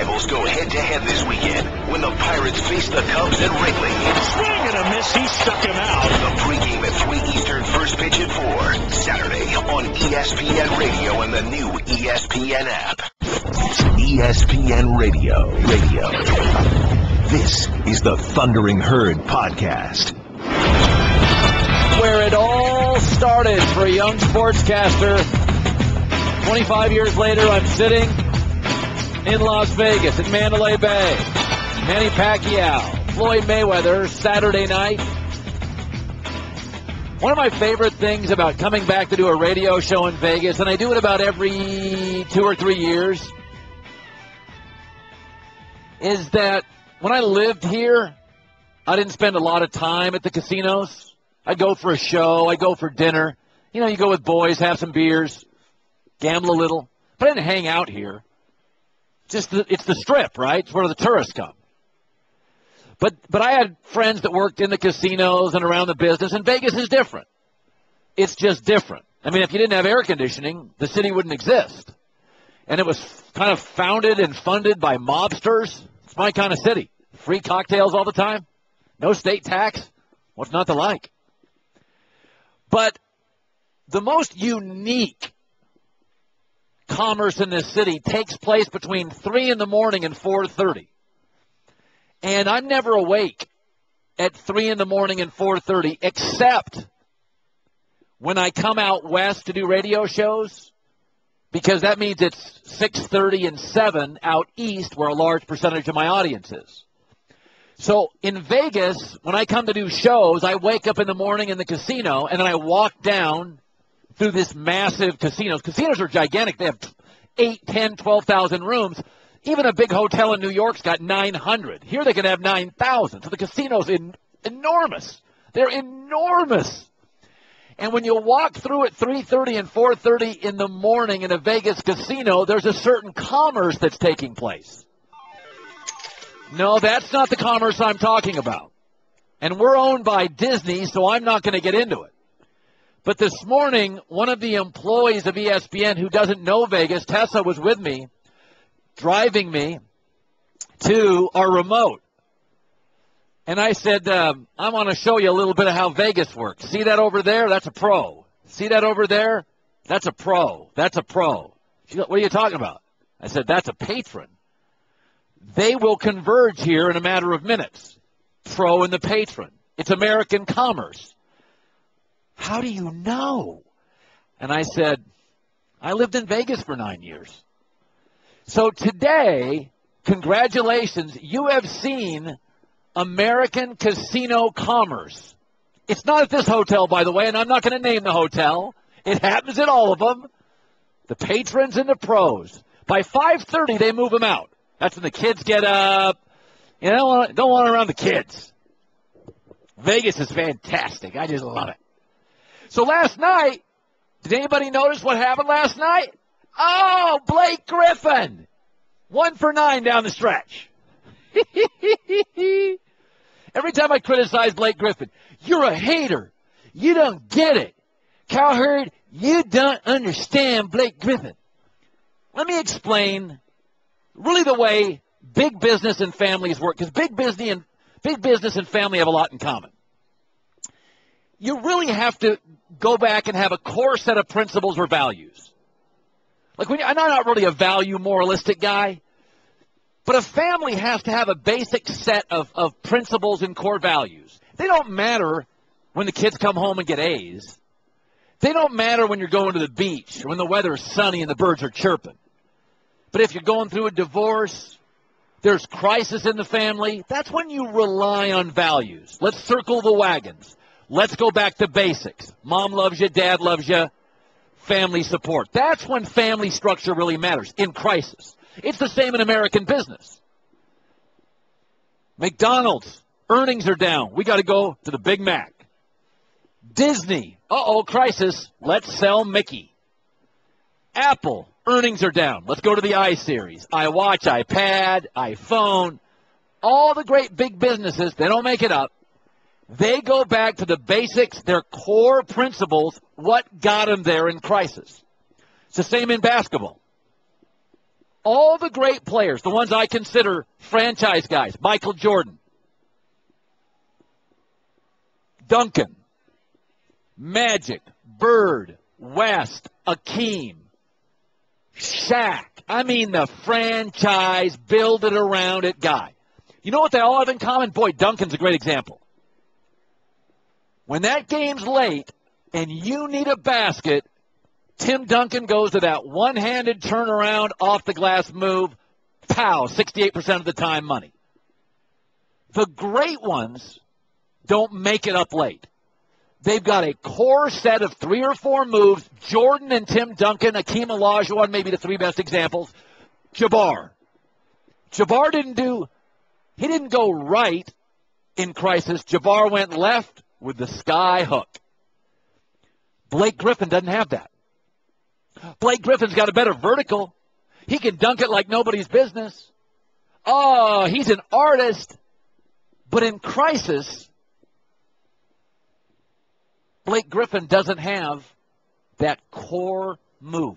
rivals go head-to-head this weekend when the Pirates face the Cubs at Wrigley. Swing and a miss. He struck him out. The pregame at 3 Eastern, first pitch at 4. Saturday on ESPN Radio and the new ESPN app. ESPN Radio. This is the Thundering Herd Podcast. Where it all started for a young sportscaster. 25 years later, I'm sitting in Las Vegas at Mandalay Bay. Manny Pacquiao, Floyd Mayweather, Saturday night. One of my favorite things about coming back to do a radio show in Vegas, and I do it about every 2 or 3 years, is that when I lived here, I didn't spend a lot of time at the casinos. I'd go for a show. I'd go for dinner. You know, you go with boys, have some beers, gamble a little. But I didn't hang out here. It's the Strip, right? It's where the tourists come. But I had friends that worked in the casinos and around the business, and Vegas is different. It's just different. I mean, if you didn't have air conditioning, the city wouldn't exist. And it was kind of founded and funded by mobsters. It's my kind of city. Free cocktails all the time. No state tax. What's not to like? But the most unique commerce in this city takes place between 3 in the morning and 4:30. And I'm never awake at 3 in the morning and 4:30, except when I come out west to do radio shows, because that means it's 6:30 and 7 out east, where a large percentage of my audience is. So in Vegas, when I come to do shows, I wake up in the morning in the casino, and then I walk down through this massive casino. Casinos are gigantic. They have 8, 10, 12,000 rooms. Even a big hotel in New York's got 900. Here they can have 9,000. So the casino's enormous. They're enormous. And when you walk through at 3:30 and 4:30 in the morning in a Vegas casino, there's a certain commerce that's taking place. No, that's not the commerce I'm talking about. And we're owned by Disney, so I'm not going to get into it. But this morning, one of the employees of ESPN who doesn't know Vegas, Tessa, was with me, driving me to our remote. And I said, I want to show you a little bit of how Vegas works. See that over there? That's a pro. See that over there? That's a pro. That's a pro. She goes, what are you talking about? I said, that's a patron. They will converge here in a matter of minutes. Pro and the patron. It's American commerce. How do you know? And I said, I lived in Vegas for 9 years. So today, congratulations, you have seen American casino commerce. It's not at this hotel, by the way, and I'm not going to name the hotel. It happens at all of them. The patrons and the pros. By 5:30, they move them out. That's when the kids get up. You know, don't want around the kids. Vegas is fantastic. I just love it. So last night, did anybody notice what happened last night? Oh, Blake Griffin. 1 for 9 down the stretch. Every time I criticize Blake Griffin, you're a hater. You don't get it. Cowherd, you don't understand Blake Griffin. Let me explain really the way big business and families work, because big business and family have a lot in common. You really have to go back and have a core set of principles or values. Like, I'm not really a value moralistic guy, but a family has to have a basic set of principles and core values. They don't matter when the kids come home and get A's. They don't matter when you're going to the beach or when the weather is sunny and the birds are chirping. But if you're going through a divorce, there's crisis in the family, that's when you rely on values. Let's circle the wagons. Let's go back to basics. Mom loves you, dad loves you, family support. That's when family structure really matters, in crisis. It's the same in American business. McDonald's, earnings are down. We got to go to the Big Mac. Disney, crisis, let's sell Mickey. Apple, earnings are down. Let's go to the iSeries, iWatch, iPad, iPhone. All the great big businesses, they don't make it up. They go back to the basics, their core principles, what got them there in crisis. It's the same in basketball. All the great players, the ones I consider franchise guys, Michael Jordan, Duncan, Magic, Bird, West, Akeem, Shaq. I mean the franchise, build it around it guy. You know what they all have in common? Boy, Duncan's a great example. When that game's late and you need a basket, Tim Duncan goes to that one-handed turnaround off the glass move. Pow, 68% of the time money. The great ones don't make it up late. They've got a core set of 3 or 4 moves. Jordan and Tim Duncan, Akeem Olajuwon, maybe the 3 best examples. Jabbar didn't go right in crisis. Jabbar went left with the sky hook. Blake Griffin doesn't have that. Blake Griffin's got a better vertical. He can dunk it like nobody's business. Oh, he's an artist. But in crisis, Blake Griffin doesn't have that core move.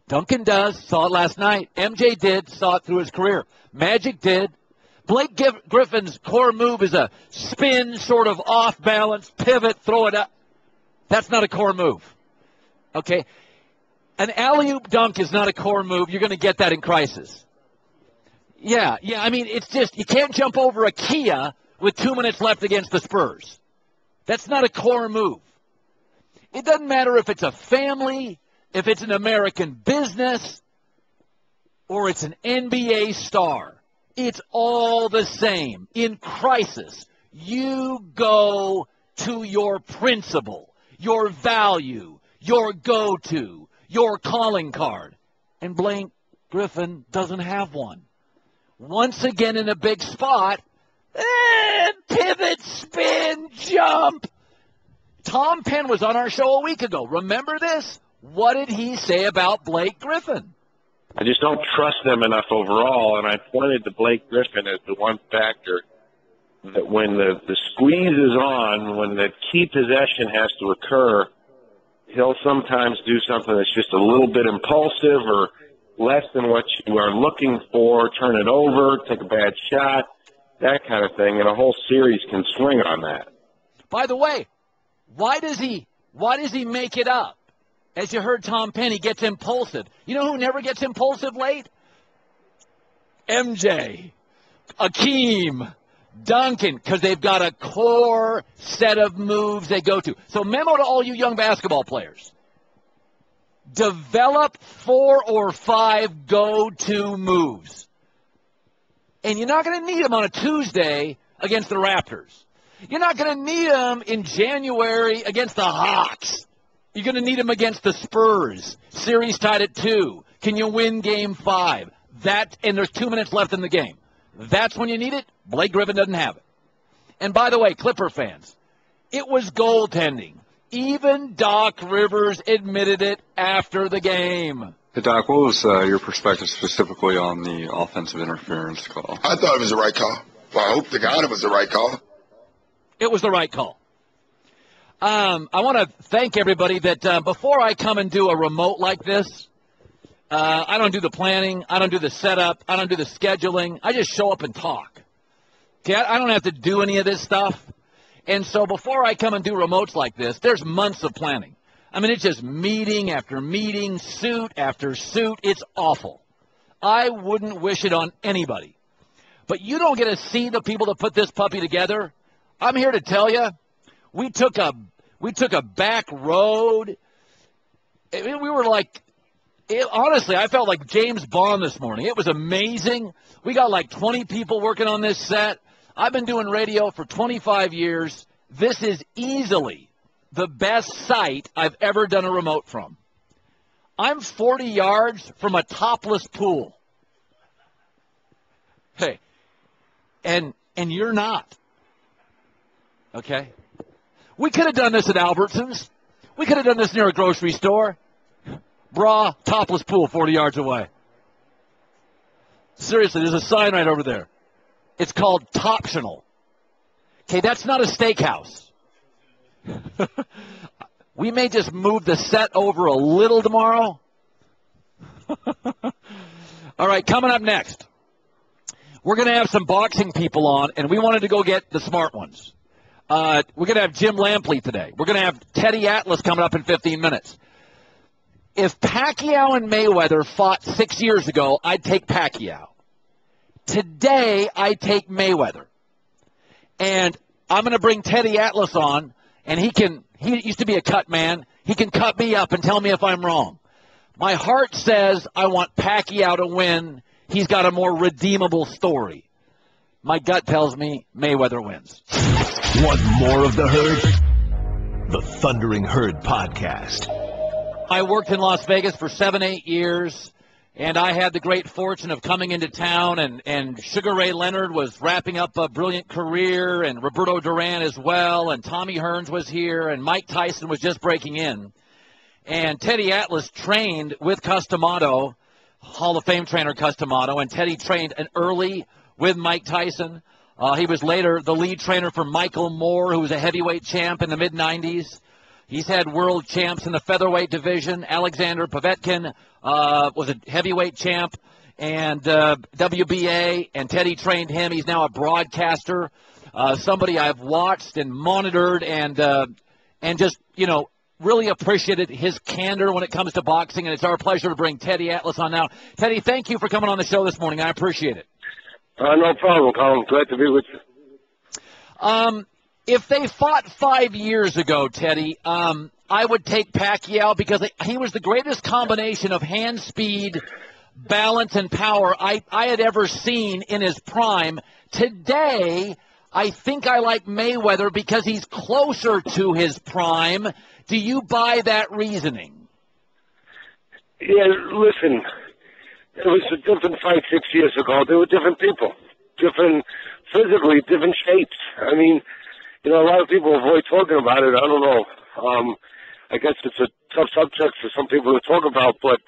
Duncan does, saw it last night. MJ did, saw it through his career. Magic did. Blake Griffin's core move is a spin, sort of off balance, pivot, throw it up. That's not a core move. Okay? An alley-oop dunk is not a core move. You're going to get that in crisis. Yeah. I mean, it's just, you can't jump over a Kia with 2 minutes left against the Spurs. That's not a core move. It doesn't matter if it's a family, if it's an American business, or it's an NBA star. It's all the same. In crisis, you go to your principle, your value, your go-to, your calling card. And Blake Griffin doesn't have one. Once again in a big spot, pivot, spin, jump. Tom Penn was on our show a week ago. Remember this? What did he say about Blake Griffin? I just don't trust them enough overall, and I pointed to Blake Griffin as the one factor that when the squeeze is on, when the key possession has to occur, he'll sometimes do something that's just a little bit impulsive or less than what you are looking for, turn it over, take a bad shot, that kind of thing, and a whole series can swing on that. By the way, why does he make it up? As you heard Tom Penn, he gets impulsive. You know who never gets impulsive late? MJ, Akeem, Duncan, because they've got a core set of moves they go to. So memo to all you young basketball players. Develop 4 or 5 go-to moves. And you're not going to need them on a Tuesday against the Raptors. You're not going to need them in January against the Hawks. You're going to need them against the Spurs. Series tied at 2. Can you win game 5? And there's 2 minutes left in the game. That's when you need it. Blake Griffin doesn't have it. And by the way, Clipper fans, it was goaltending. Even Doc Rivers admitted it after the game. Hey, Doc, what was your perspective specifically on the offensive interference call? I thought it was the right call. Well, I hope to God it was the right call. It was the right call. I want to thank everybody that before I come and do a remote like this, I don't do the planning, I don't do the setup, I don't do the scheduling. I just show up and talk. Okay, I don't have to do any of this stuff. And so before I come and do remotes like this, there's months of planning. I mean, it's just meeting after meeting, suit after suit. It's awful. I wouldn't wish it on anybody. But you don't get to see the people that put this puppy together. I'm here to tell you, we took a back road. We were like, honestly, I felt like James Bond this morning. It was amazing. We got like 20 people working on this set. I've been doing radio for 25 years. This is easily the best site I've ever done a remote from. I'm 40 yards from a topless pool. Hey, and you're not. Okay? We could have done this at Albertsons. We could have done this near a grocery store. Bra, topless pool 40 yards away. Seriously, there's a sign right over there. It's called Toptional. Okay, that's not a steakhouse. We may just move the set over a little tomorrow. All right, coming up next, we're going to have some boxing people on, and we wanted to go get the smart ones. We're going to have Jim Lampley today. We're going to have Teddy Atlas coming up in 15 minutes. If Pacquiao and Mayweather fought 6 years ago, I'd take Pacquiao. Today, I take Mayweather. And I'm going to bring Teddy Atlas on, and he used to be a cut man. He can cut me up and tell me if I'm wrong. My heart says I want Pacquiao to win. He's got a more redeemable story. My gut tells me Mayweather wins. Want more of The Herd? The Thundering Herd Podcast. I worked in Las Vegas for 7-8 years, and I had the great fortune of coming into town, and Sugar Ray Leonard was wrapping up a brilliant career, and Roberto Duran as well, and Tommy Hearns was here, and Mike Tyson was just breaking in. And Teddy Atlas trained with Customato, Hall of Fame trainer Customato, and Teddy trained early with Mike Tyson. He was later the lead trainer for Michael Moore, who was a heavyweight champ in the mid-'90s. He's had world champs in the featherweight division. Alexander Povetkin was a heavyweight champ and WBA, and Teddy trained him. He's now a broadcaster, somebody I've watched and monitored and just, really appreciated his candor when it comes to boxing, and it's our pleasure to bring Teddy Atlas on now. Teddy, thank you for coming on the show this morning. I appreciate it. No problem, Colin. Glad to be with you. If they fought 5 years ago, Teddy, I would take Pacquiao because he was the greatest combination of hand speed, balance, and power I had ever seen in his prime. Today, I think I like Mayweather because he's closer to his prime. Do you buy that reasoning? Yeah, listen, it was a different fight 6 years ago. There were different people, different physically, different shapes. I mean, a lot of people avoid talking about it. I don't know. I guess it's a tough subject for some people to talk about, but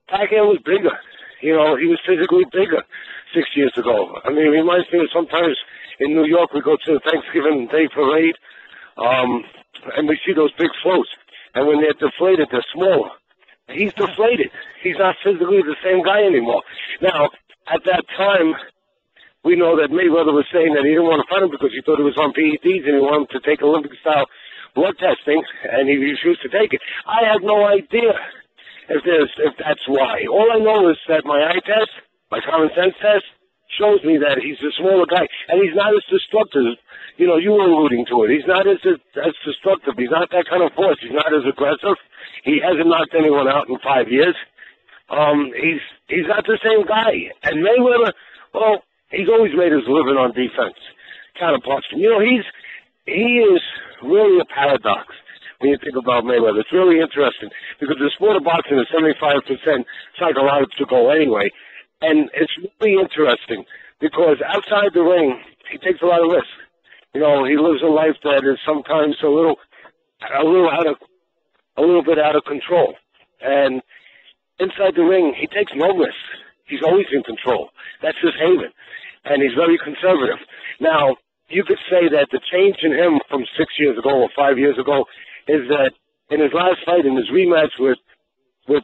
Pacquiao was bigger. He was physically bigger 6 years ago. I mean, it reminds me of sometimes in New York we go to the Thanksgiving Day parade, and we see those big floats. And when they're deflated, they're smaller. He's deflated. He's not physically the same guy anymore. Now, at that time, we know that Mayweather was saying that he didn't want to fight him because he thought he was on PEDs and he wanted to take Olympic-style blood testing, and he refused to take it. I have no idea if that's why. All I know is that my eye test, my common sense test, shows me that he's a smaller guy, and he's not as destructive. You were alluding to it. He's not as destructive. He's not that kind of force. He's not as aggressive. He hasn't knocked anyone out in 5 years. He's not the same guy. And Mayweather, well, he's always made his living on defense, counterpunching. He is really a paradox when you think about Mayweather. It's really interesting because the sport of boxing is 75% psychological anyway. And it's really interesting because outside the ring, he takes a lot of risks. He lives a life that is sometimes a little bit out of control. And inside the ring, he takes no risks. He's always in control. That's his haven. And he's very conservative. Now, you could say that the change in him from 6 years ago or 5 years ago is that in his last fight, in his rematch with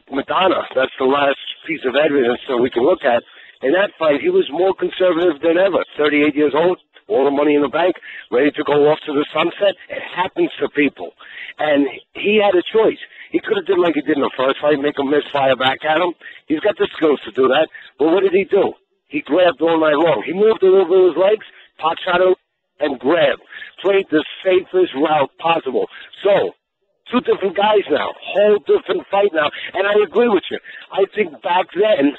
Madonna, that's the last piece of evidence that we can look at. In that fight, he was more conservative than ever. 38 years old, all the money in the bank, ready to go off to the sunset. It happens to people. And he had a choice. He could have did like he did in the first fight, make him misfire back at him. He's got the skills to do that. But what did he do? He grabbed all night long. He moved it over his legs, pot shot him, and grabbed. Played the safest route possible. So, two different guys now. Whole different fight now. And I agree with you. I think back then,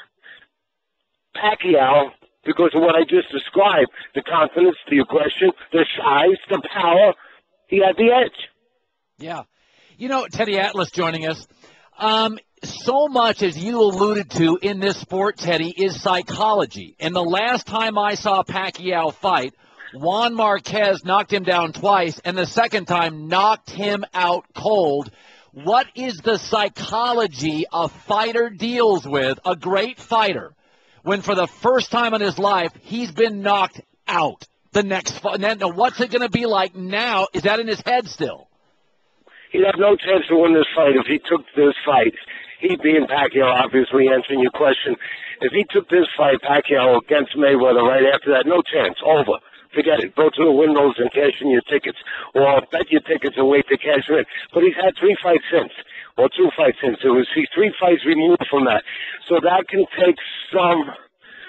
Pacquiao, because of what I just described, the confidence, the aggression, the size, the power, he had the edge. Yeah. Teddy Atlas joining us. So much, as you alluded to in this sport, Teddy, is psychology. And the last time I saw Pacquiao fight, Juan Marquez knocked him down twice, and the second time knocked him out cold. What is the psychology a fighter deals with, a great fighter, when for the first time in his life he's been knocked out? The next fight. Now, what's it going to be like now? Is that in his head still? He'd have no chance to win this fight if he took this fight. he being Pacquiao, obviously answering your question, if he took this fight, Pacquiao, against Mayweather right after that, no chance, over. Forget it. Go to the windows and cash in your tickets, or bet your tickets and wait to cash them in. But he's had 3 fights since, or 2 fights since. He's 3 fights removed from that. So that can take some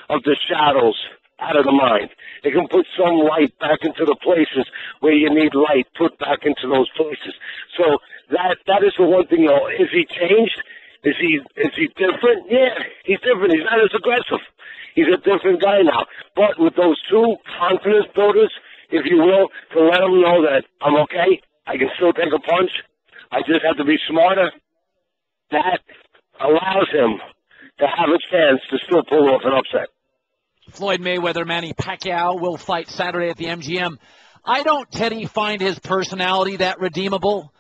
of the shadows out of the mind. It can put some light back into the places where you need light put back into those places. So that is the one thing, though. Is he changed? Is he different? Yeah, he's different. He's not as aggressive. He's a different guy now. But with those 2 confidence builders, if you will, to let him know that I'm okay, I can still take a punch, I just have to be smarter, that allows him to have a chance to still pull off an upset. Floyd Mayweather, Manny Pacquiao will fight Saturday at the MGM. I don't, Teddy, find his personality that redeemable.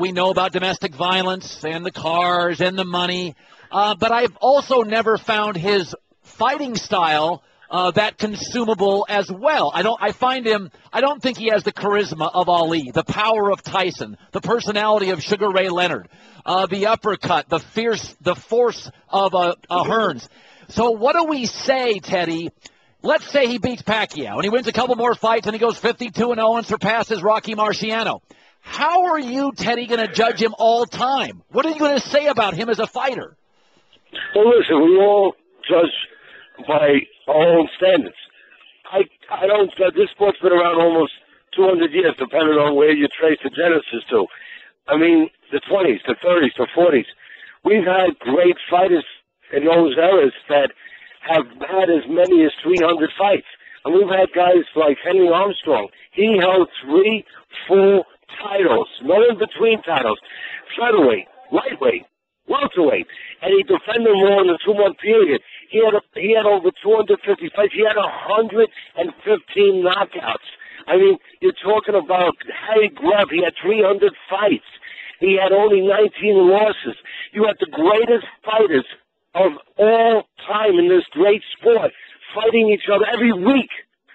We know about domestic violence and the cars and the money, but I've also never found his fighting style that consumable as well. I don't think he has the charisma of Ali, the power of Tyson, the personality of Sugar Ray Leonard, the uppercut, the force of Hearns. So what do we say, Teddy? Let's say he beats Pacquiao and he wins a couple more fights and he goes 52-0 and surpasses Rocky Marciano. How are you, Teddy, going to judge him all time? What are you going to say about him as a fighter? Well, listen, we all judge by our own standards. I don't. This sport's been around almost 200 years, depending on where you trace the genesis to. I mean, the 20s, the 30s, the 40s. We've had great fighters in those eras that have had as many as 300 fights. And we've had guys like Henry Armstrong. He held 3 full titles, no in-between titles. Featherweight, lightweight, welterweight. And he defended them all in a 2-month period. He had over 250 fights. He had 115 knockouts. I mean, you're talking about Harry Greb. He had 300 fights. He had only 19 losses. You had the greatest fighters of all time in this great sport fighting each other every week.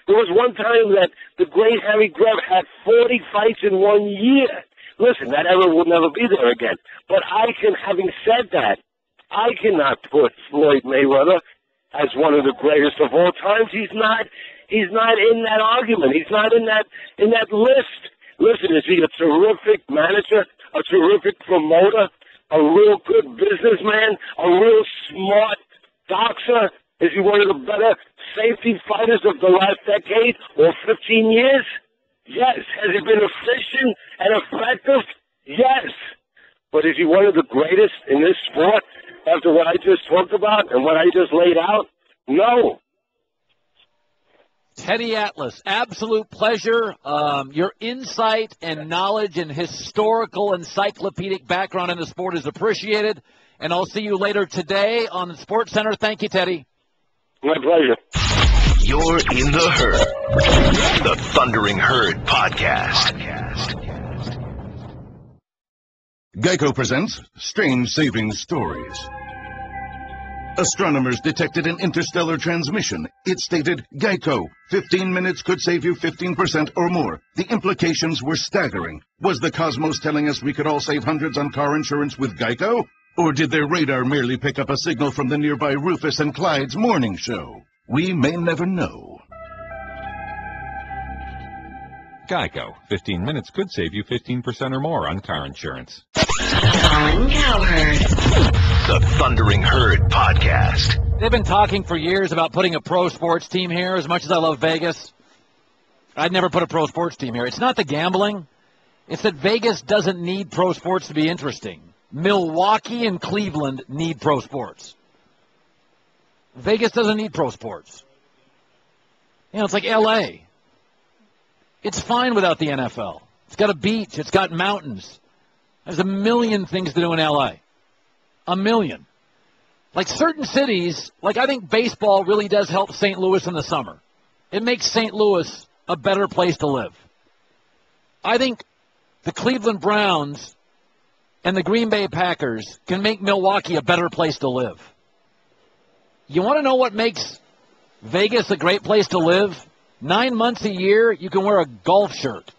There was one time that the great Harry Greb had 40 fights in 1 year. Listen, that era will never be there again. But having said that, I cannot put Floyd Mayweather as one of the greatest of all times. He's not in that argument. He's not in that list. Listen, is he a terrific manager, a terrific promoter, a real good businessman, a real smart boxer? Is he one of the better safety fighters of the last decade or 15 years? Yes. Has he been efficient and effective? Yes. But is he one of the greatest in this sport after what I just talked about and what I just laid out? No. Teddy Atlas, absolute pleasure. Your insight and knowledge and historical encyclopedic background in the sport is appreciated. And I'll see you later today on the Sports Center. Thank you, Teddy. My pleasure. You're in the Herd, the Thundering Herd podcast. Geico presents Strange Saving Stories. Astronomers detected an interstellar transmission. It stated, Geico, 15 minutes could save you 15% or more. The implications were staggering. Was the cosmos telling us we could all save hundreds on car insurance with Geico? Or did their radar merely pick up a signal from the nearby Rufus and Clyde's morning show? We may never know. Geico. 15 minutes could save you 15% or more on car insurance. Colin Cowherd. The Thundering Herd podcast. They've been talking for years about putting a pro sports team here. As much as I love Vegas, I'd never put a pro sports team here. It's not the gambling. It's that Vegas doesn't need pro sports to be interesting. Milwaukee and Cleveland need pro sports. Vegas doesn't need pro sports. You know, it's like L.A. It's fine without the NFL. It's got a beach. It's got mountains. There's a million things to do in L.A. A million. Like certain cities, like I think baseball really does help St. Louis in the summer. It makes St. Louis a better place to live. I think the Cleveland Browns and the Green Bay Packers can make Milwaukee a better place to live. You want to know what makes Vegas a great place to live? 9 months a year, you can wear a golf shirt.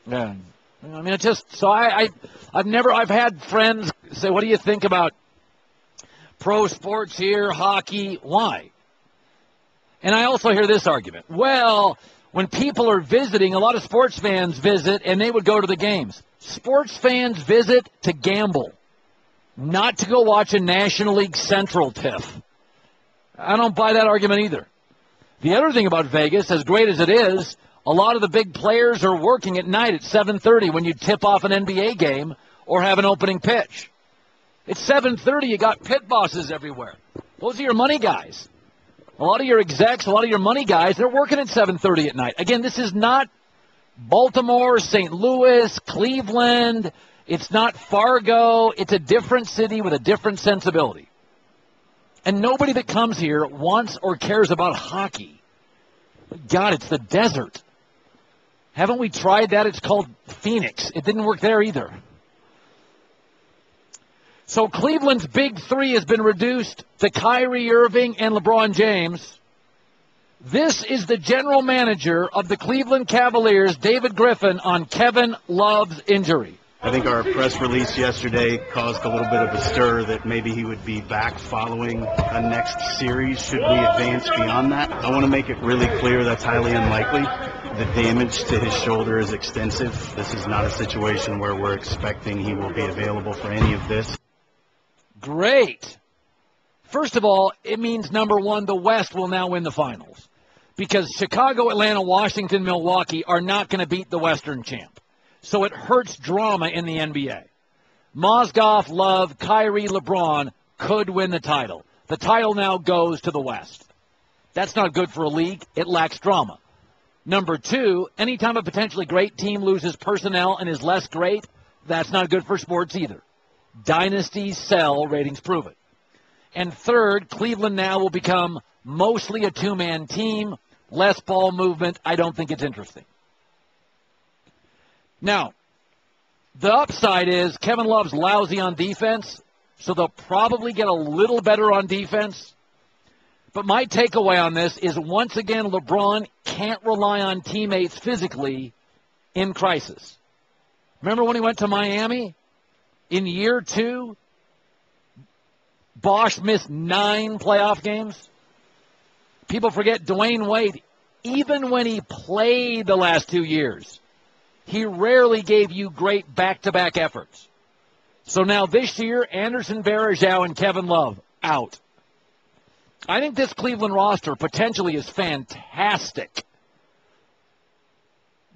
Yeah. I mean, it's just so I've had friends say, "What do you think about pro sports here, hockey? Why?" And I also hear this argument. Well, when people are visiting, a lot of sports fans visit, and they would go to the games. Sports fans visit to gamble, not to go watch a National League Central tiff. I don't buy that argument either. The other thing about Vegas, as great as it is, a lot of the big players are working at night at 7:30 when you tip off an NBA game or have an opening pitch. It's 7:30, you got pit bosses everywhere. Those are your money guys. A lot of your execs, a lot of your money guys, they're working at 7:30 at night. Again, this is not Baltimore, St. Louis, Cleveland. It's not Fargo. It's a different city with a different sensibility. And nobody that comes here wants or cares about hockey. God, it's the desert. Haven't we tried that? It's called Phoenix. It didn't work there either. So Cleveland's big three has been reduced to Kyrie Irving and LeBron James. This is the general manager of the Cleveland Cavaliers, David Griffin, on Kevin Love's injury. I think our press release yesterday caused a little bit of a stir that maybe he would be back following a next series should we advance beyond that. I want to make it really clear that's highly unlikely. The damage to his shoulder is extensive. This is not a situation where we're expecting he will be available for any of this. Great. First of all, it means, number one, the West will now win the finals because Chicago, Atlanta, Washington, Milwaukee are not going to beat the Western champ. So it hurts drama in the NBA. Mozgov, Love, Kyrie, LeBron could win the title. The title now goes to the West. That's not good for a league. It lacks drama. Number two, anytime a potentially great team loses personnel and is less great, that's not good for sports either. Dynasties sell, ratings prove it. And third, Cleveland now will become mostly a two-man team, less ball movement. I don't think it's interesting. Now, the upside is Kevin Love's lousy on defense, so they'll probably get a little better on defense. But my takeaway on this is, once again, LeBron can't rely on teammates physically in crisis. Remember when he went to Miami? In year two, Bosch missed 9 playoff games. People forget Dwayne Wade, even when he played the last 2 years, he rarely gave you great back-to-back efforts. So now this year, Anderson, Varejao, and Kevin Love out. I think this Cleveland roster potentially is fantastic.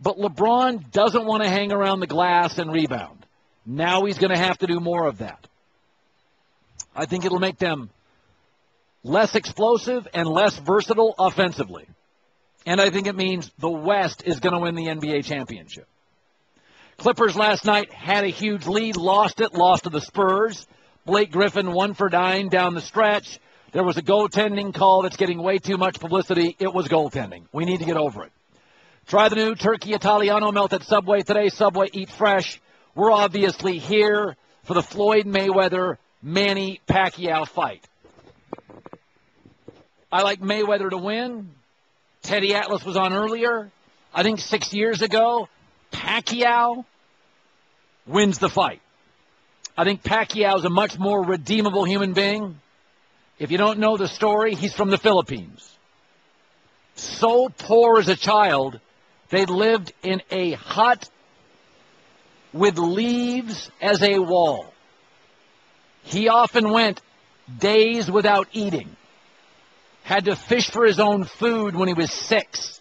But LeBron doesn't want to hang around the glass and rebound. Now he's going to have to do more of that. I think it'll make them less explosive and less versatile offensively. And I think it means the West is going to win the NBA championship. Clippers last night had a huge lead, lost to the Spurs. Blake Griffin 1 for 9 down the stretch. There was a goaltending call that's getting way too much publicity. It was goaltending. We need to get over it. Try the new Turkey Italiano melt at Subway today. Subway, eat fresh. We're obviously here for the Floyd Mayweather Manny Pacquiao fight. I like Mayweather to win. Teddy Atlas was on earlier. I think 6 years ago, Pacquiao wins the fight. I think Pacquiao is a much more redeemable human being. If you don't know the story, he's from the Philippines. So poor as a child, they lived in a hut with leaves as a wall. He often went days without eating. Had to fish for his own food when he was 6.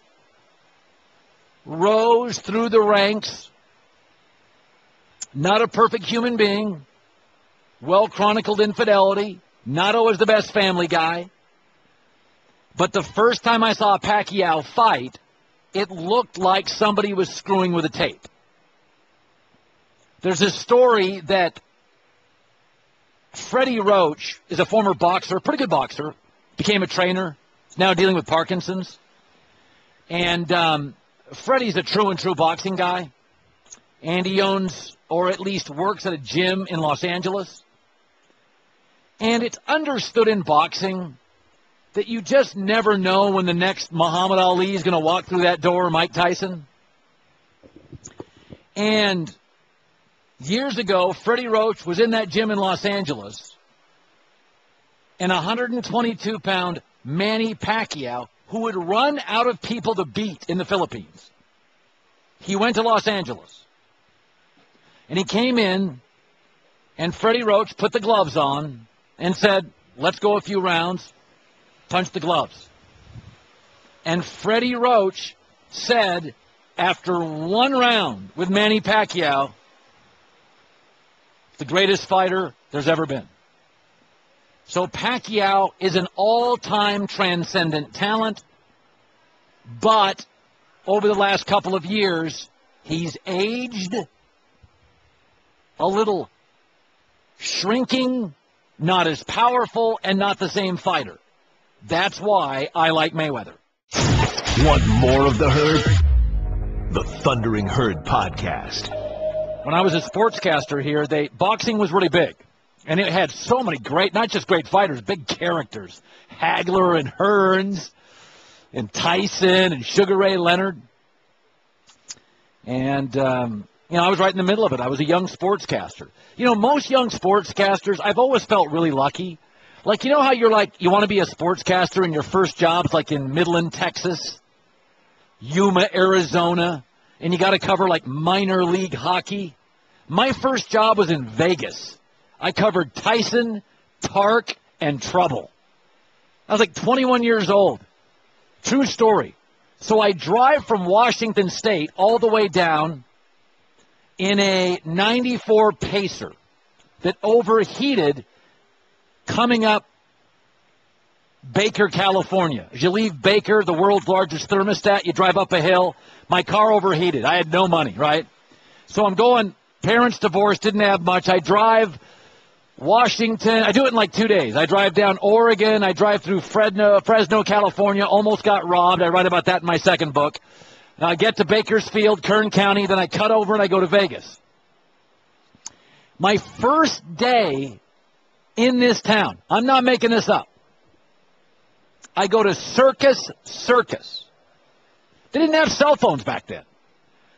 Rose through the ranks. Not a perfect human being. Well-chronicled infidelity. Not always the best family guy. But the first time I saw Pacquiao fight, it looked like somebody was screwing with a tape. There's a story that Freddie Roach is a former boxer, pretty good boxer, became a trainer, is now dealing with Parkinson's. And Freddie's a true boxing guy. And he owns, or at least works at a gym in Los Angeles. And it's understood in boxing that you just never know when the next Muhammad Ali is going to walk through that door, or Mike Tyson. And years ago, Freddie Roach was in that gym in Los Angeles, and 122-pound Manny Pacquiao, who would run out of people to beat in the Philippines, he went to Los Angeles. And he came in, and Freddie Roach put the gloves on and said, let's go a few rounds, punch the gloves. And Freddie Roach said, after one round with Manny Pacquiao, the greatest fighter there's ever been. So Pacquiao is an all-time transcendent talent, but over the last couple of years, he's aged, a little shrinking, not as powerful, and not the same fighter. That's why I like Mayweather. Want more of the Herd? The Thundering Herd Podcast. When I was a sportscaster here, boxing was really big. And it had so many great, not just great fighters, big characters. Hagler and Hearns and Tyson and Sugar Ray Leonard. And, I was right in the middle of it. I was a young sportscaster. Most young sportscasters, I've always felt really lucky. Like, how you're like, you want to be a sportscaster and your first job's like in Midland, Texas, Yuma, Arizona, and you got to cover like minor league hockey. My first job was in Vegas. I covered Tyson, Tark, and Trouble. I was like 21 years old. True story. So I drive from Washington State all the way down in a 94 Pacer that overheated coming up Baker, California. As you leave Baker, the world's largest thermostat, you drive up a hill. My car overheated. I had no money, right? So I'm going, parents divorced, didn't have much. I drive Washington. I do it in like 2 days. I drive down Oregon. I drive through Fresno, California. Almost got robbed. I write about that in my second book. Now I get to Bakersfield, Kern County. Then I cut over and I go to Vegas. My first day in this town, I'm not making this up, I go to Circus. They didn't have cell phones back then.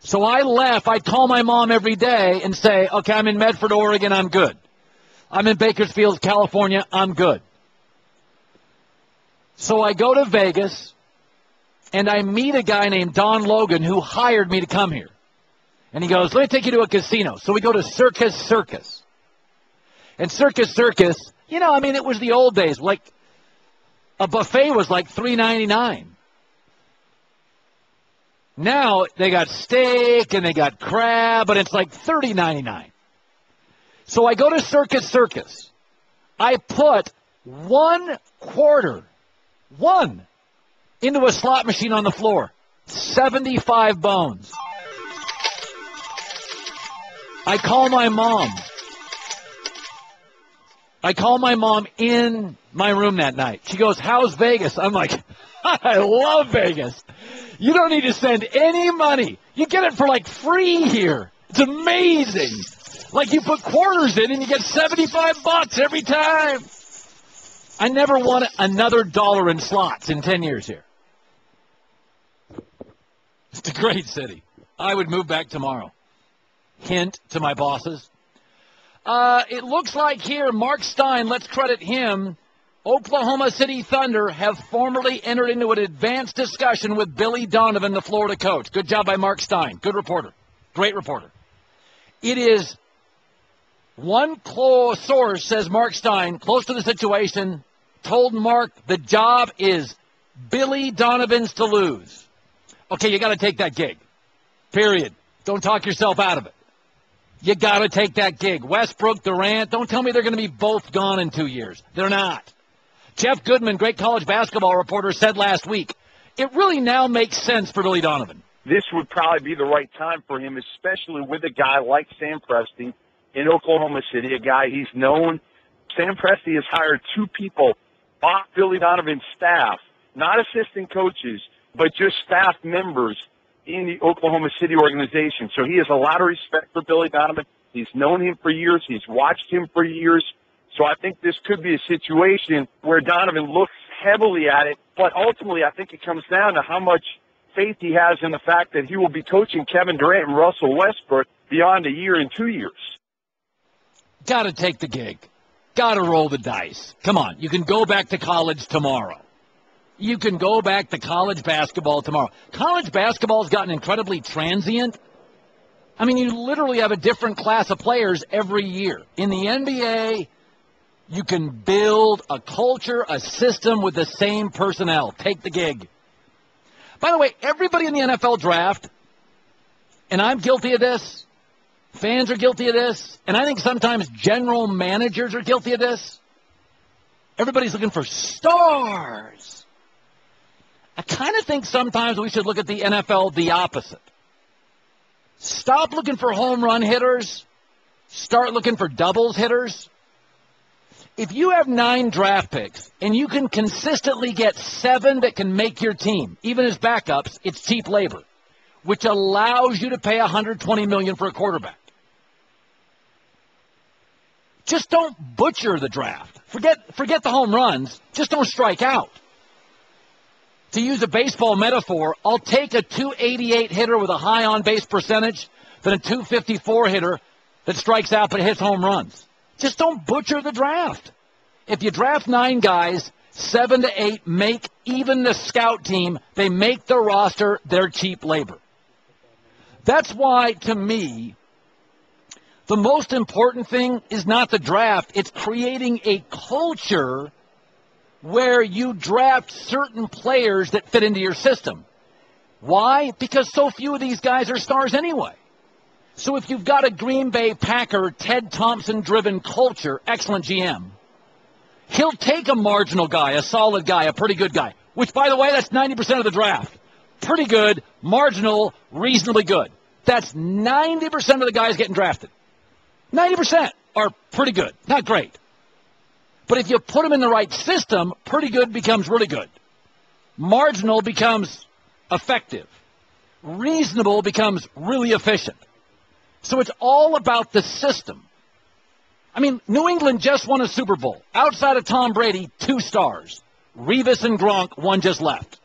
So I left. I'd call my mom every day and say, okay, I'm in Medford, Oregon. I'm good. I'm in Bakersfield, California. I'm good. So I go to Vegas, and I meet a guy named Don Logan who hired me to come here. And he goes, let me take you to a casino. So we go to Circus. And Circus, it was the old days. Like, a buffet was like $3.99. Now they got steak and they got crab, but it's like $30.99. So I go to Circus. I put $1 into a slot machine on the floor. 75 bones. I call my mom in my room that night. She goes, how's Vegas? I'm like, I love Vegas. You don't need to send any money. You get it for like free here. It's amazing. Like you put quarters in and you get $75 every time. I never won another dollar in slots in 10 years here. It's a great city. I would move back tomorrow. Hint to my bosses. It looks like here, Mark Stein, let's credit him, Oklahoma City Thunder have formally entered into an advanced discussion with Billy Donovan, the Florida coach. Good job by Mark Stein. Good reporter. Great reporter. It is one close source, says Mark Stein, close to the situation, told Mark the job is Billy Donovan's to lose. Okay, you got to take that gig. Period. Don't talk yourself out of it. You got to take that gig. Westbrook, Durant, don't tell me they're going to be both gone in 2 years. They're not. Jeff Goodman, great college basketball reporter, said last week, it really now makes sense for Billy Donovan. This would probably be the right time for him, especially with a guy like Sam Presti in Oklahoma City, a guy he's known. Sam Presti has hired 2 people off Billy Donovan's staff, not assistant coaches, but just staff members in the Oklahoma City organization. So he has a lot of respect for Billy Donovan. He's known him for years. He's watched him for years. So I think this could be a situation where Donovan looks heavily at it, but ultimately I think it comes down to how much faith he has in the fact that he will be coaching Kevin Durant and Russell Westbrook beyond a year and 2 years. Got to take the gig. Got to roll the dice. Come on, you can go back to college tomorrow. You can go back to college basketball tomorrow. College basketball has gotten incredibly transient. I mean, you literally have a different class of players every year. In the NBA, you can build a culture, a system with the same personnel. Take the gig. By the way, everybody in the NFL draft, and I'm guilty of this, fans are guilty of this, and I think sometimes general managers are guilty of this. Everybody's looking for stars. I kind of think sometimes we should look at the NFL the opposite. Stop looking for home run hitters. Start looking for doubles hitters. If you have 9 draft picks and you can consistently get 7 that can make your team, even as backups, it's cheap labor, which allows you to pay $120 million for a quarterback. Just don't butcher the draft. Forget the home runs. Just don't strike out. To use a baseball metaphor, I'll take a 288 hitter with a high on-base percentage than a 254 hitter that strikes out but hits home runs. Just don't butcher the draft. If you draft 9 guys, 7 to 8 make even the scout team. They make the roster. They're cheap labor. That's why, to me, the most important thing is not the draft. It's creating a culture where you draft certain players that fit into your system. Why? Because so few of these guys are stars anyway. So if you've got a Green Bay Packer, Ted Thompson-driven culture, excellent GM, he'll take a marginal guy, a solid guy, a pretty good guy, which, by the way, that's 90% of the draft. Pretty good, marginal, reasonably good. That's 90% of the guys getting drafted. 90% are pretty good, not great. But if you put them in the right system, pretty good becomes really good. Marginal becomes effective. Reasonable becomes really efficient. So it's all about the system. I mean, New England just won a Super Bowl. Outside of Tom Brady, 2 stars. Revis and Gronk, 1 just left.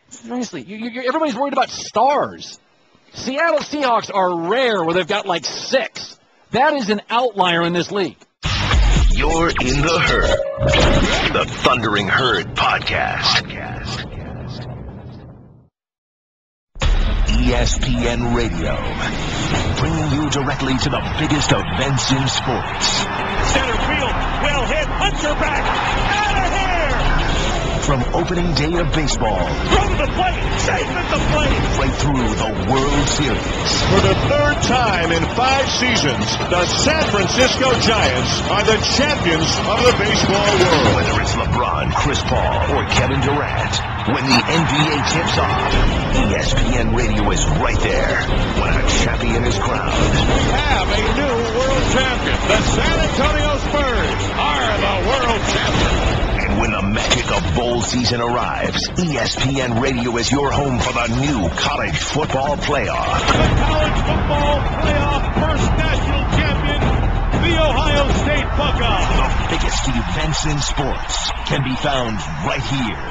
Seriously, everybody's worried about stars. Seattle Seahawks are rare where they've got like 6. That is an outlier in this league. You're in the Herd, the Thundering Herd podcast. ESPN Radio, bringing you directly to the biggest events in sports. Center field, well hit, Hunter back, out of here! From opening day of baseball, Throw to the plate, safe at the plate! right through the World Series. For the 3rd time in 5 seasons, the San Francisco Giants are the champions of the baseball world. Whether it's LeBron, Chris Paul, or Kevin Durant, when the NBA tips off, ESPN Radio is right there when a champion is crowned. Have a new world champion. The San Antonio Spurs are the world champions. And when the magic of bowl season arrives, ESPN Radio is your home for the new college football playoff. The college football playoff first national champion, the Ohio State Buckeyes. The biggest events in sports can be found right here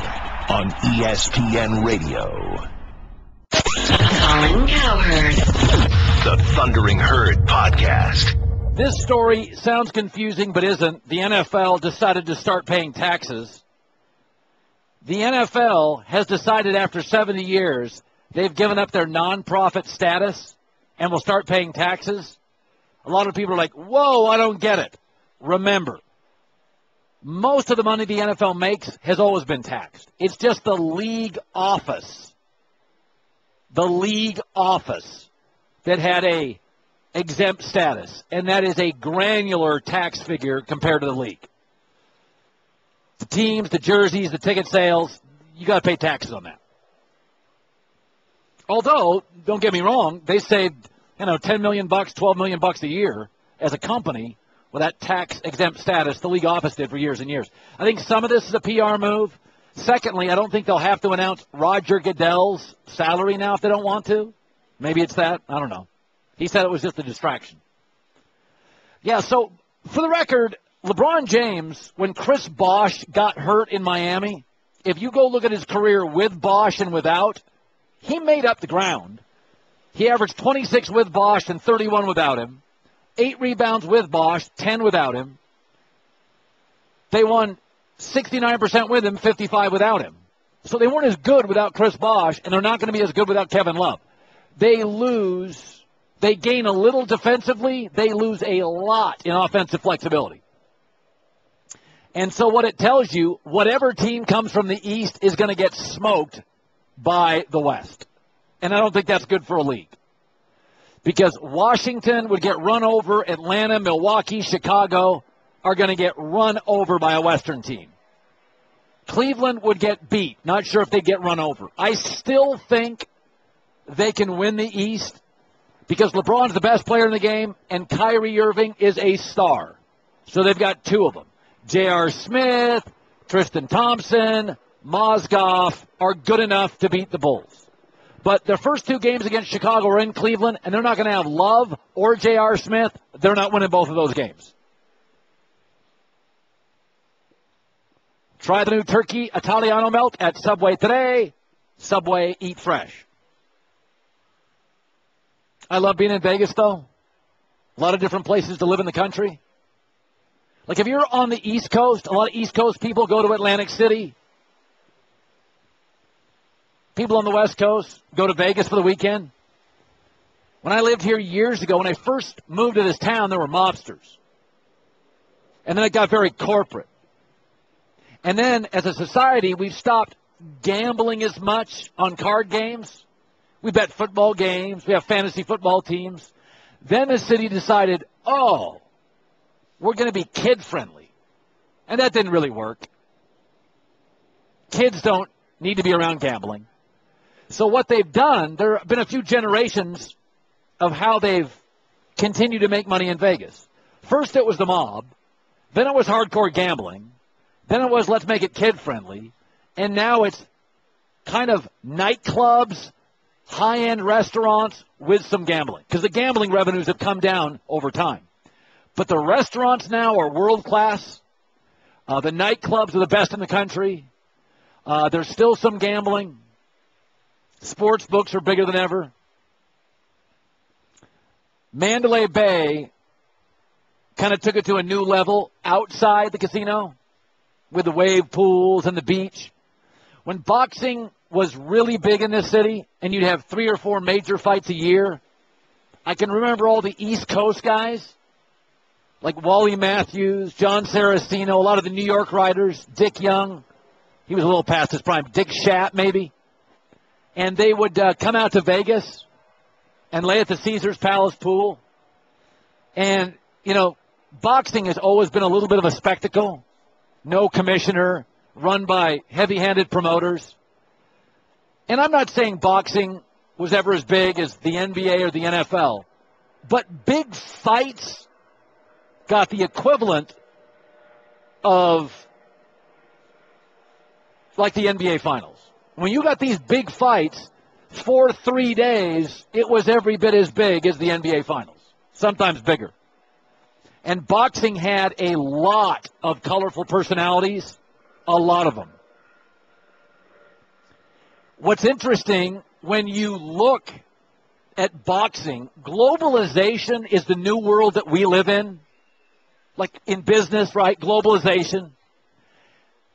on ESPN Radio. Colin Cowherd. The Thundering Herd podcast. This story sounds confusing, but isn't. The NFL decided to start paying taxes. The NFL has decided after 70 years they've given up their nonprofit status and will start paying taxes. A lot of people are like, whoa, I don't get it. Remember, most of the money the NFL makes has always been taxed. It's just the league office. The league office that had a exempt status, and that is a granular tax figure compared to the league. The teams, the jerseys, the ticket sales, you got to pay taxes on that. Although, don't get me wrong, they saved, $10 million, $12 million a year as a company with that tax-exempt status the league office did for years and years. I think some of this is a PR move. Secondly, I don't think they'll have to announce Roger Goodell's salary now if they don't want to. Maybe it's that. I don't know. He said it was just a distraction. Yeah, so for the record, LeBron James, when Chris Bosh got hurt in Miami, if you go look at his career with Bosch and without, he made up the ground. He averaged 26 with Bosch and 31 without him. 8 rebounds with Bosch, 10 without him. They won 69% with him, 55 without him. So they weren't as good without Chris Bosch, and they're not going to be as good without Kevin Love. They lose. They gain a little defensively. They lose a lot in offensive flexibility. And so what it tells you, whatever team comes from the East is going to get smoked by the West. And I don't think that's good for a league. Because Washington would get run over, Atlanta, Milwaukee, Chicago are going to get run over by a Western team. Cleveland would get beat. Not sure if they get run over. I still think they can win the East because LeBron's the best player in the game and Kyrie Irving is a star. So they've got 2 of them. J.R. Smith, Tristan Thompson, Mozgov are good enough to beat the Bulls. But their first 2 games against Chicago are in Cleveland, and they're not going to have Love or J.R. Smith. They're not winning both of those games. Try the new Turkey Italiano milk at Subway today. Subway, eat fresh. I love being in Vegas, though. A lot of different places to live in the country. Like if you're on the East Coast, a lot of East Coast people go to Atlantic City. People on the West Coast go to Vegas for the weekend. When I lived here years ago, when I first moved to this town, there were mobsters. And then it got very corporate. And then, as a society, we've stopped gambling as much on card games. We bet football games. We have fantasy football teams. Then the city decided, oh, we're going to be kid-friendly. And that didn't really work. Kids don't need to be around gambling. So what they've done, there have been a few generations of how they've continued to make money in Vegas. First it was the mob. Then it was hardcore gambling. Then it was let's make it kid-friendly. And now it's kind of nightclubs, high-end restaurants with some gambling. Because the gambling revenues have come down over time. But the restaurants now are world-class. The nightclubs are the best in the country. There's still some gambling. Sports books are bigger than ever. Mandalay Bay kind of took it to a new level outside the casino with the wave pools and the beach. When boxing was really big in this city and you'd have 3 or 4 major fights a year, I can remember all the East Coast guys like Wally Matthews, John Saraceno, a lot of the New York writers, Dick Young. He was a little past his prime. Dick Schaap, maybe. And they would come out to Vegas and lay at the Caesars Palace pool. And, you know, boxing has always been a little bit of a spectacle. No commissioner, run by heavy-handed promoters. And I'm not saying boxing was ever as big as the NBA or the NFL. But big fights got the equivalent of like the NBA Finals. When you got these big fights for 3 days, it was every bit as big as the NBA Finals, sometimes bigger. And boxing had a lot of colorful personalities, a lot of them. What's interesting, when you look at boxing, globalization is the new world that we live in. Like in business, right? Globalization.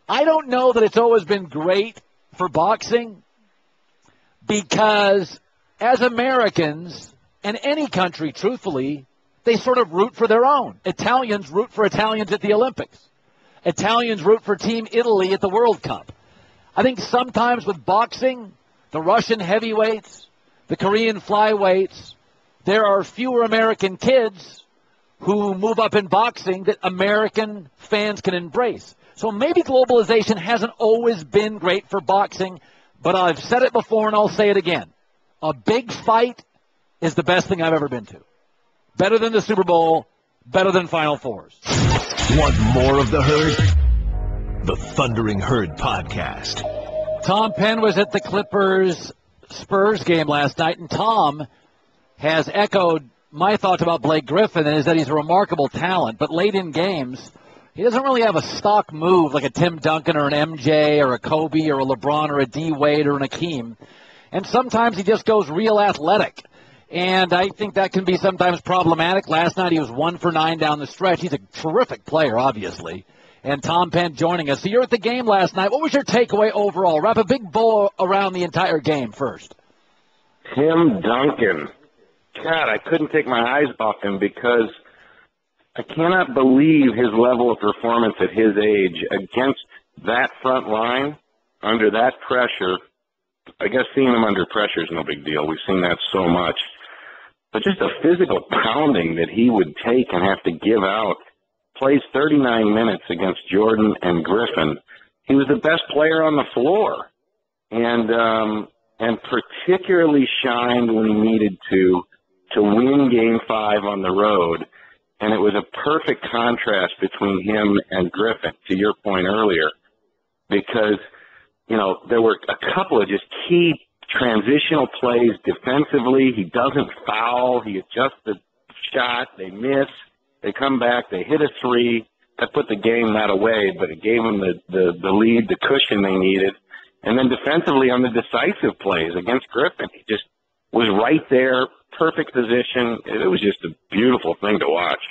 I don't know that it's always been great for boxing because as Americans, and any country, truthfully, they sort of root for their own. Italians root for Italians at the Olympics. Italians root for Team Italy at the World Cup. I think sometimes with boxing, the Russian heavyweights, the Korean flyweights, there are fewer American kids who move up in boxing that American fans can embrace. So maybe globalization hasn't always been great for boxing, but I've said it before and I'll say it again. A big fight is the best thing I've ever been to. Better than the Super Bowl, better than Final Fours. Want more of the Herd? The Thundering Herd Podcast. Tom Penn was at the Clippers-Spurs game last night, and Tom has echoed my thoughts about Blake Griffin, is that he's a remarkable talent, but late in games, He doesn't really have a stock move like a Tim Duncan or an MJ or a Kobe or a LeBron or a D. Wade or an Akeem. And sometimes he just goes real athletic. And I think that can be sometimes problematic. Last night he was 1 for 9 down the stretch. He's a terrific player, obviously. And Tom Penn joining us. So you're at the game last night. What was your takeaway overall? Wrap a big bow around the entire game first. Tim Duncan. God, I couldn't take my eyes off him because I cannot believe his level of performance at his age against that front line under that pressure. I guess seeing him under pressure is no big deal. We've seen that so much. But just a physical pounding that he would take and have to give out. Plays 39 minutes against Jordan and Griffin. He was the best player on the floor. And particularly shined when he needed to win Game 5 on the road. And it was a perfect contrast between him and Griffin, to your point earlier, because, you know, there were a couple of just key transitional plays defensively. He doesn't foul. He adjusts the shot. They miss. They come back. They hit a three. That put the game not away, but it gave them the lead, the cushion they needed. And then defensively on the decisive plays against Griffin, he just was right there, perfect position. It was just a beautiful thing to watch.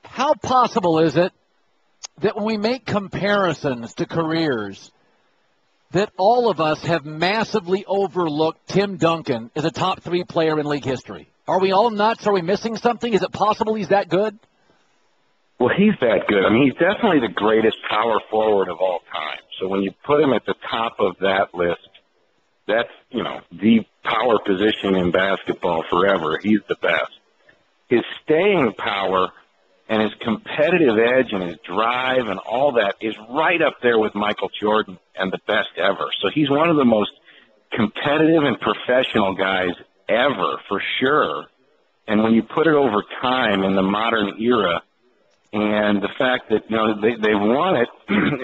How possible is it that when we make comparisons to careers, that all of us have massively overlooked Tim Duncan as a top 3 player in league history? Are we all nuts? Are we missing something? Is it possible he's that good? Well, he's that good. I mean, he's definitely the greatest power forward of all time. So when you put him at the top of that list, that's, you know, the power position in basketball forever. He's the best. His staying power and his competitive edge and his drive and all that is right up there with Michael Jordan and the best ever. So he's one of the most competitive and professional guys ever, for sure. And when you put it over time in the modern era, and the fact that, you know, they've won it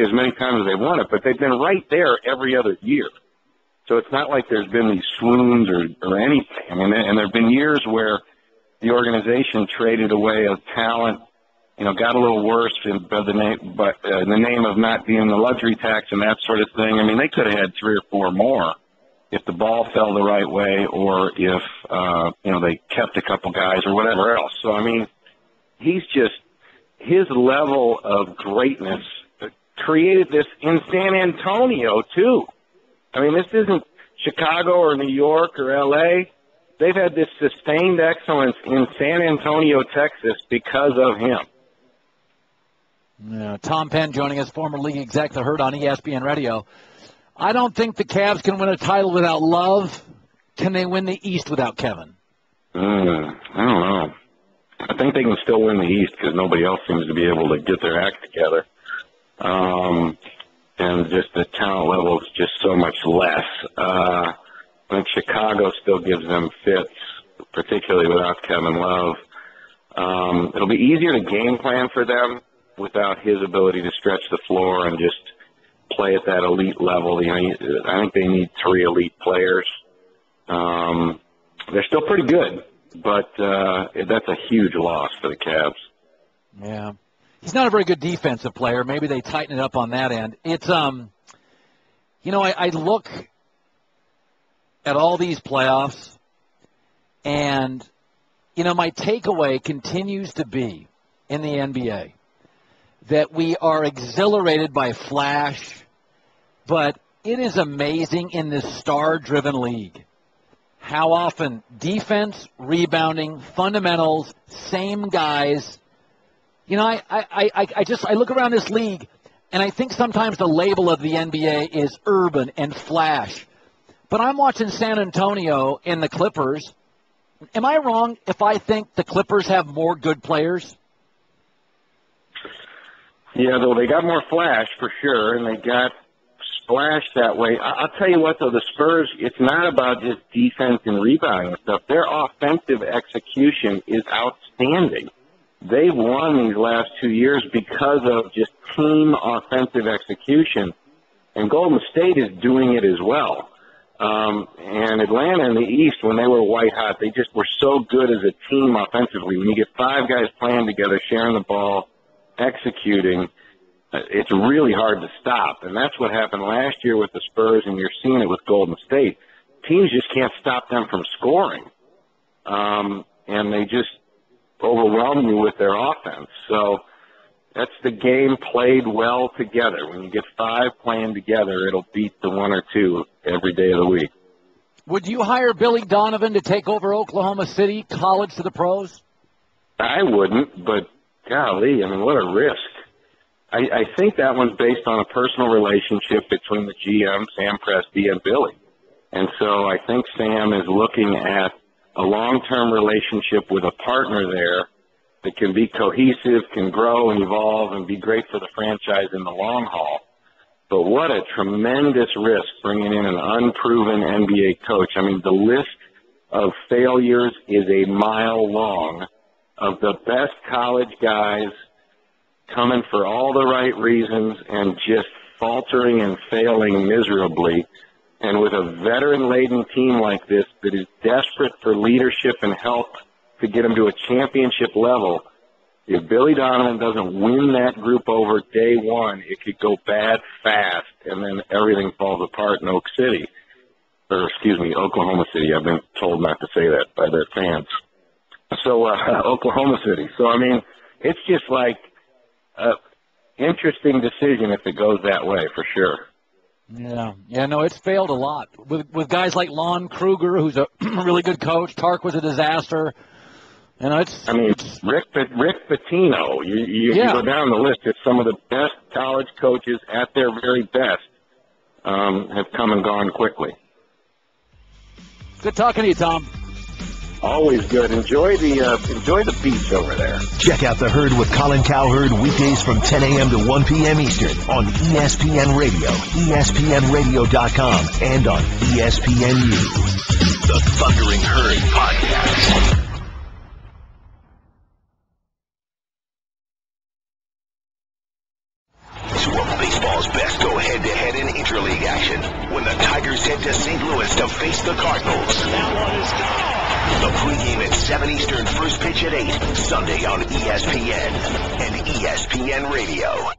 as many times as they won it, but they've been right there every other year. So it's not like there's been these swoons or anything. I mean, and there have been years where the organization traded away a talent, you know, got a little worse in the name of not being the luxury tax and that sort of thing. I mean, they could have had 3 or 4 more if the ball fell the right way or if, you know, they kept a couple guys or whatever else. So, I mean, he's just, his level of greatness created this in San Antonio, too. I mean, this isn't Chicago or New York or L.A. They've had this sustained excellence in San Antonio, Texas, because of him. Yeah, Tom Penn joining us, former league exec, the Herd on ESPN Radio. I don't think the Cavs can win a title without Love. Can they win the East without Kevin? I don't know. I think they can still win the East because nobody else seems to be able to get their act together. And just the talent level is just so much less. I think Chicago still gives them fits, particularly without Kevin Love. It'll be easier to game plan for them without his ability to stretch the floor and just play at that elite level. You know, I think they need 3 elite players. They're still pretty good, but that's a huge loss for the Cavs. Yeah. He's not a very good defensive player. Maybe they tighten it up on that end. It's, you know, I look at all these playoffs, and, you know, my takeaway continues to be in the NBA that we are exhilarated by flash, but it is amazing in this star-driven league how often defense, rebounding, fundamentals, same guys. You know, I look around this league, and I think sometimes the label of the NBA is urban and flash. But I'm watching San Antonio and the Clippers. Am I wrong if I think the Clippers have more good players? Yeah, though they got more flash for sure, and they got splash that way. I'll tell you what, though, the Spurs, it's not about just defense and rebounding and stuff. Their offensive execution is outstanding. They've won these last 2 years because of just team offensive execution, and Golden State is doing it as well. And Atlanta in the East, when they were white hot, they just were so good as a team offensively. When you get 5 guys playing together, sharing the ball, executing, it's really hard to stop. And that's what happened last year with the Spurs, and you're seeing it with Golden State. Teams just can't stop them from scoring. And they just overwhelm you with their offense. So that's the game played well together. When you get 5 playing together, it'll beat the 1 or 2 every day of the week. Would you hire Billy Donovan to take over Oklahoma City, college to the pros? I wouldn't, but golly, I mean, what a risk. I think that one's based on a personal relationship between the GM, Sam Presti, and Billy. And so I think Sam is looking at a long-term relationship with a partner there that can be cohesive, can grow and evolve, and be great for the franchise in the long haul. But what a tremendous risk bringing in an unproven NBA coach. I mean, the list of failures is a mile long of the best college guys coming for all the right reasons and just faltering and failing miserably. And with a veteran-laden team like this that is desperate for leadership and help to get them to a championship level, if Billy Donovan doesn't win that group over day one, it could go bad fast, and then everything falls apart in Oklahoma City. I've been told not to say that by their fans. So, Oklahoma City. So, I mean, it's just like an interesting decision if it goes that way, for sure. Yeah, no, it's failed a lot. With guys like Lon Kruger, who's a really good coach. Tark was a disaster. You know, Rick Pitino. You go down the list. It's some of the best college coaches at their very best have come and gone quickly. Good talking to you, Tom. Always good. Enjoy the beach over there. Check out The Herd with Colin Cowherd weekdays from 10 a.m. to 1 p.m. Eastern on ESPN Radio, ESPNradio.com, and on ESPNU. The Thundering Herd Podcast. Two of baseball's best go head-to-head in interleague action when the Tigers head to St. Louis to face the Cardinals. That one is gone. The pregame at 7 Eastern, first pitch at 8, Sunday on ESPN and ESPN Radio.